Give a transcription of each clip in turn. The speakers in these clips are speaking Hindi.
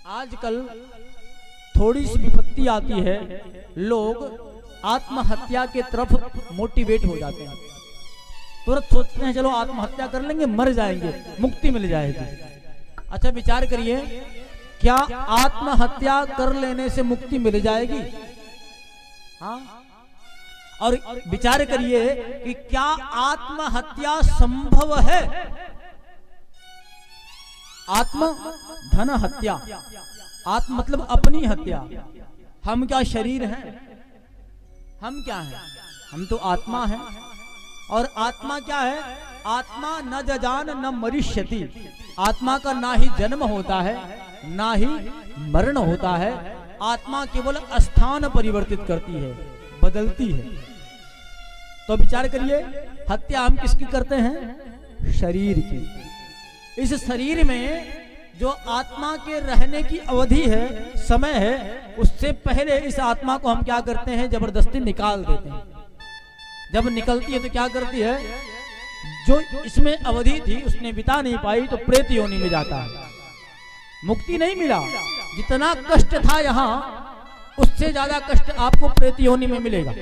आजकल थोड़ी सी विपत्ति आती है, लोग आत्महत्या के तरफ मोटिवेट हो जाते हैं, तुरंत सोचते हैं चलो आत्महत्या कर लेंगे, मर जाएंगे, मुक्ति मिल जाएगी। अच्छा विचार करिए, क्या आत्महत्या कर लेने से मुक्ति मिल जाएगी? हाँ? और विचार करिए कि क्या आत्महत्या संभव है? आत्म धन हत्या, आत्म मतलब अपनी हत्या। हम क्या शरीर हैं? हम क्या हैं? हम तो आत्मा हैं। और आत्मा क्या है? आत्मा न जजान न मरिष्यति। आत्मा का ना ही जन्म होता है ना ही मरण होता है। आत्मा केवल स्थान परिवर्तित करती है, बदलती है। तो विचार करिए, हत्या हम किसकी करते हैं? शरीर की। इस शरीर में जो आत्मा के रहने की अवधि है, समय है, उससे पहले इस आत्मा को हम क्या करते हैं? जबरदस्ती निकाल देते हैं। जब निकलती है तो क्या करती है? जो इसमें अवधि थी उसने बिता नहीं पाई तो प्रेत योनि में जाता है। मुक्ति नहीं मिला। जितना कष्ट था यहाँ, उससे ज्यादा कष्ट आपको प्रेत योनि में मिलेगा।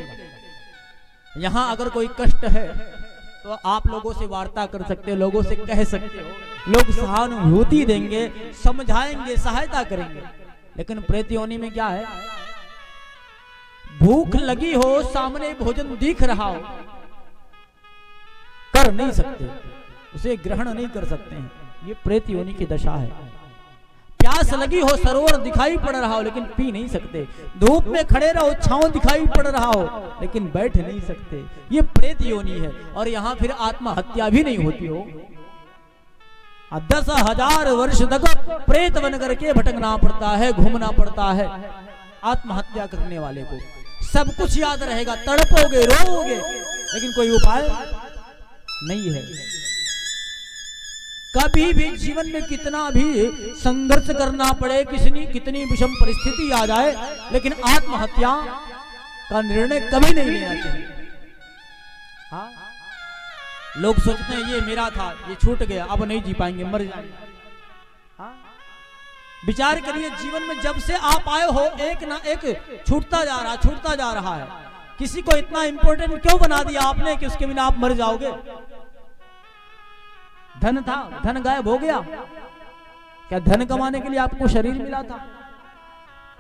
यहाँ अगर कोई कष्ट है तो आप लोगों से वार्ता कर सकते हो, लोगों से कह सकते हो, लोग सहानुभूति देंगे, समझाएंगे, सहायता करेंगे। लेकिन प्रेत योनि में क्या है? भूख लगी हो, सामने भोजन दिख रहा हो, कर नहीं सकते, उसे ग्रहण नहीं कर सकते हैं। ये प्रेत योनि की दशा है। प्यास लगी हो, सरोवर दिखाई पड़ रहा हो, लेकिन पी नहीं सकते। धूप में खड़े रहो, छांव दिखाई पड़ रहा हो, लेकिन बैठ नहीं सकते। ये प्रेत योनि है। और यहाँ फिर आत्महत्या भी नहीं होती हो। 10,000 वर्ष तक प्रेत बन करके भटकना पड़ता है, घूमना पड़ता है। आत्महत्या करने वाले को सब कुछ याद रहेगा, तड़पोगे, रोओगे, लेकिन कोई उपाय नहीं है। कभी भी जीवन में कितना भी संघर्ष करना पड़े, कितनी विषम परिस्थिति आ जाए, लेकिन आत्महत्या का निर्णय कभी नहीं लेना चाहिए। हाँ? लोग सोचते हैं ये मेरा था, ये छूट गया, अब नहीं जी पाएंगे, मर जाएंगे। हाँ? विचार करिए, जीवन में जब से आप आए हो, एक ना एक छूटता जा रहा है। किसी को इतना इंपॉर्टेंट क्यों बना दिया आपने कि उसके बिना आप मर जाओगे? धन था, धन गायब हो गया। क्या धन कमाने के लिए आपको शरीर मिला था?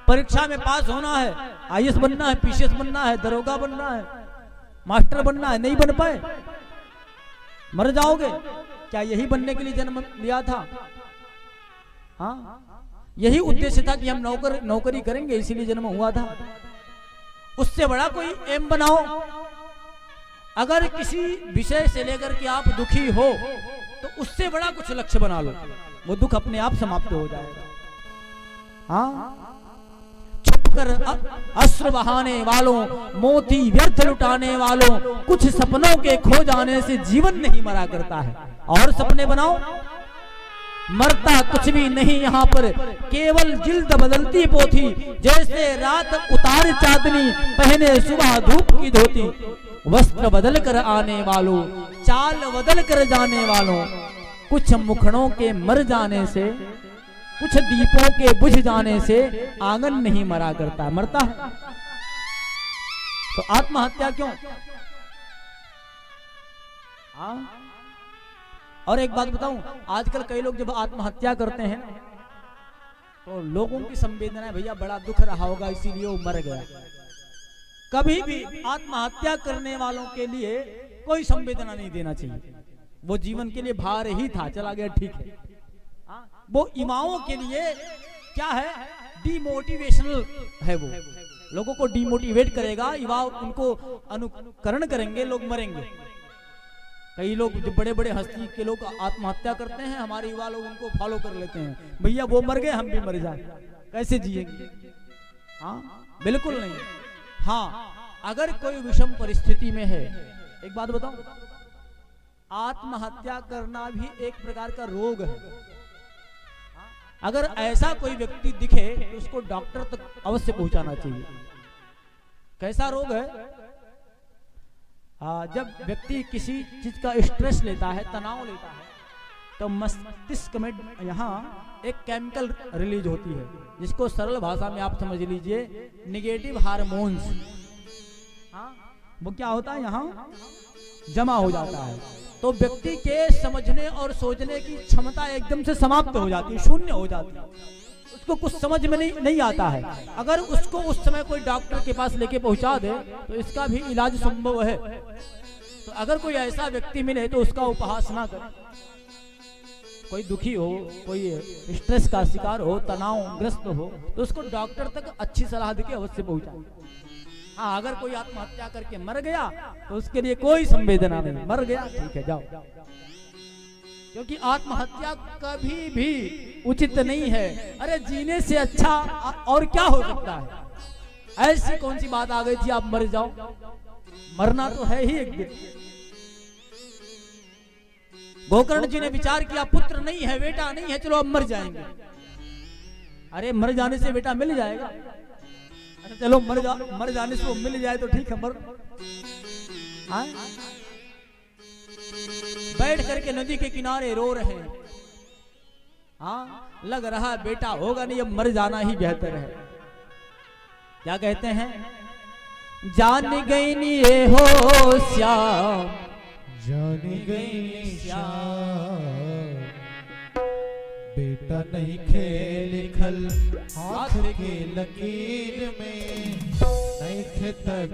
परीक्षा में पास होना है, आईएएस बनना है, पीसीएस बनना है, दरोगा बनना है, मास्टर बनना है, नहीं बन पाए, मर जाओगे। क्या यही बनने के लिए जन्म लिया था? हाँ? यही उद्देश्य था कि हम नौकरी करेंगे, इसीलिए जन्म हुआ था। उससे बड़ा कोई एम बनाओ। अगर किसी विषय से लेकर के आप दुखी हो तो उससे बड़ा कुछ लक्ष्य बना लो, वो दुख अपने आप समाप्त हो जाएगा। हाँ? छुपकर अश्रु बहाने वालों, मोती व्यर्थ लुटाने वालों, कुछ सपनों के खो जाने से जीवन नहीं मरा करता है। और सपने बनाओ, मरता कुछ भी नहीं यहाँ पर, केवल जिल्द बदलती पोथी। जैसे रात उतार चांदनी, पहने सुबह धूप की धोती। वस्त्र बदल कर आने वालों, चाल बदल कर जाने वालों, कुछ मुखड़ों के मर जाने से, कुछ दीपों के बुझ जाने से आंगन नहीं मरा करता, मरता है। तो आत्महत्या क्यों? हाँ? और एक बात बताऊं, आजकल कई लोग जब आत्महत्या करते हैं तो लोगों की संवेदना, भैया बड़ा दुख रहा होगा इसीलिए वो मर गया। कभी भी आत्महत्या करने वालों के लिए कोई संवेदना नहीं देना चाहिए। वो जीवन के लिए भार ही था, चला गया, ठीक है। वो युवाओं के लिए क्या है? डिमोटिवेशनल है। वो लोगों को डिमोटिवेट करेगा, युवा उनको अनुकरण करेंगे, लोग मरेंगे। कई लोग जो बड़े बड़े हस्ती के लोग आत्महत्या करते हैं, हमारे युवा लोग उनको फॉलो कर लेते हैं। भैया वो मर गए, हम भी मर जाए, कैसे जिएंगे? हाँ? बिल्कुल नहीं। हाँ, अगर कोई विषम परिस्थिति में है, एक बात बताऊं, आत्महत्या करना भी एक प्रकार का रोग है। अगर ऐसा कोई व्यक्ति दिखे तो उसको डॉक्टर तक अवश्य पहुंचाना चाहिए। कैसा रोग है? जब व्यक्ति किसी चीज का स्ट्रेस लेता है, तनाव लेता है, तो मस्तिष्क में यहाँ एक केमिकल रिलीज होती है, जिसको सरल भाषा में आप समझ लीजिए निगेटिव हार्मोन्स। हाँ, वो क्या होता है यहाँ जमा हो जाता है, तो व्यक्ति के समझने और सोचने की क्षमता एकदम से समाप्त हो जाती है, शून्य हो जाती है, उसको कुछ समझ में नहीं आता है। अगर उसको उस समय कोई डॉक्टर के पास लेके पहुंचा दे तो इसका भी इलाज संभव है। तो अगर कोई ऐसा व्यक्ति मिले तो उसका उपहास ना करें। कोई दुखी हो, कोई स्ट्रेस का शिकार हो, तनावग्रस्त हो, तो उसको डॉक्टर तक अच्छी सलाह देके अवश्य पहुंचाए। हाँ, अगर कोई आत्महत्या करके मर गया तो उसके लिए कोई संवेदना नहीं, मर गया ठीक है जाओ, क्योंकि आत्महत्या कभी भी उचित नहीं है। अरे जीने से अच्छा और क्या हो सकता है? ऐसी कौन सी बात आ गई थी आप मर जाओ? मरना तो है ही एक दिन। गोकर्ण जी ने विचार किया पुत्र नहीं है, बेटा नहीं है, चलो अब मर जाएंगे। अरे मर जाने से बेटा मिल जाएगा, अच्छा चलो मर जाने से वो मिल जाए तो ठीक है, मर। बैठ करके नदी के किनारे रो रहे हैं। हाँ, लग रहा बेटा होगा नहीं, अब मर जाना ही बेहतर है। क्या कहते हैं? जान गई नी ये हो श्याम, जान गई श्याम, बेटा नहीं खेल खल हाथ के लकीर में, नहीं खे तक